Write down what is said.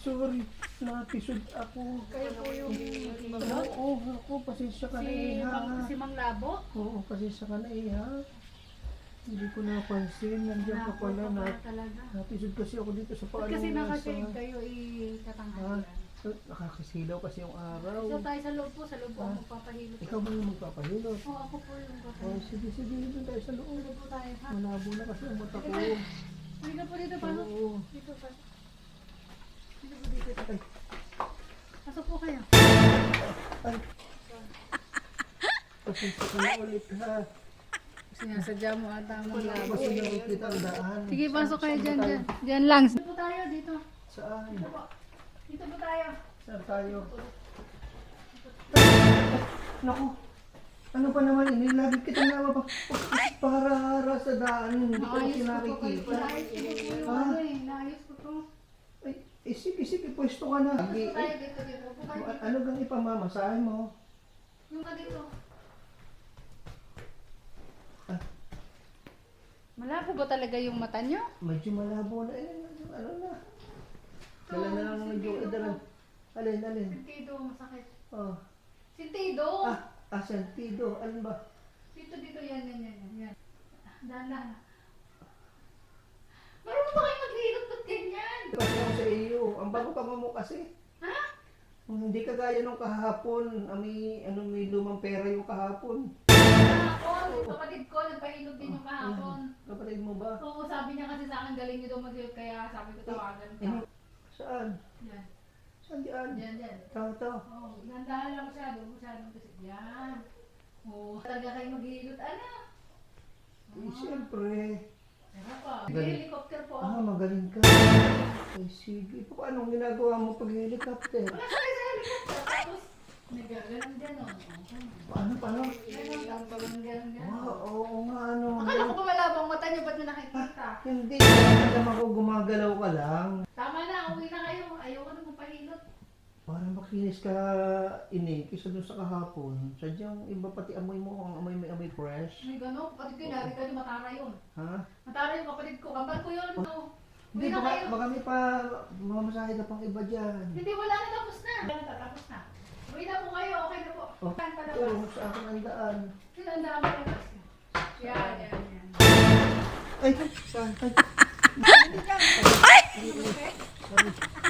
sorry. Napisod ako. Kayo po yung Oo, ako, pasensya ka na si Mang Labo? Oo, pasensya ka na Hindi ko napansin. Nandiyan ka pala. Talaga. Napisod kasi ako dito sa Ba't kasi nakashade kayo katanghalian? Nakakasilaw kasi yung araw. So tayo sa loob po ako magpapahilot. Ikaw ba yung magpapahilot? Oo, ako po yung Oh, magpapahilot. sige, doon tayo sa loob. Dito po tayo ha. Malabo na kasi ang mata ko. Halika po dito, pasok. Oo. Dito, pasok. Dito po dito. Ay, Pasok po kayo. ay. Pasensya ka na ulit ha. Sinasadya mo ata ang Mang Labo. Kasi naroon kita ang daan. Sige, pasok kayo dyan. Dyan lang. Dito po tayo, dito. Saan? Dito po. Dito po tayo. Saan tayo? Naku. Ano pa naman ini? Lagi kitang para sa daan. Hindi ko kasi nakikita. Naayos ko po yung ano naayos ko to. Ay, sige, pwesto ka na. Pasok tayo dito. Upo kayo dito. Ano gang ipamamasahe mo? Yung ka dito. Malabo ba talaga yung mata nyo? Medyo malabo na. Ano na? Dala na lang medyo idaran. Alin? Sentido, masakit. Oh. Sentido! Sentido. Alin ba? Dito, yan. Dahan. Marunong ba kayo maghihilot ba't ganyan? Kasi ako sa iyo. Ang bago mo kasi. Ha? Hindi ka gaya nung kahapon. May lumang pera yung kahapon. Kahapon, yung kapatid ko, nagpahilot din yung kahapon. Kapatid mo ba? Oo, sabi niya kasi sa akin, galing niyo daw maghilot, kaya sabi ko tawagan ka. Saan? Yan. Saan diyan? Yan. Ito. Oo, nandahan lang masyadong kasi. Yan. Oo, talaga kayo maghihilot, ano? Siyempre. Tara pa. Galing. Helicopter po ako. Magaling ka. Ay, sige. Paano ang ginagawa mo pag helicopter? Wala sa helicopter, tapos nagagalan din, oh. Paano? Ganon. Oo nga, ano. Akala ko pa malabang mata niyo, ba't nyo nakikita? Hindi. Alam ako, gumagalaw ka lang. Tama na, uwi na kayo. Ayoko na magpahilot. Para makinis ka, kisa dun sa kahapon. Sadyang iba pati amoy mo, ang amoy may amoy fresh. May gano'n, kapatid ko, nari ka matara yun. Ha? Matara yung kapatid ko, kambal ko yun. No. Uwi Hindi, na kayo. baka may pa, mamasahe ka pang iba dyan. Hindi, wala na, tapos na. Tapos na. Uwi na po kayo, okay na po. Oh, Saan pa pero labas? sa akin ang daan. Sino ang dami labas? Yan. Ay, saan? Ay, Hindi ka. Ay!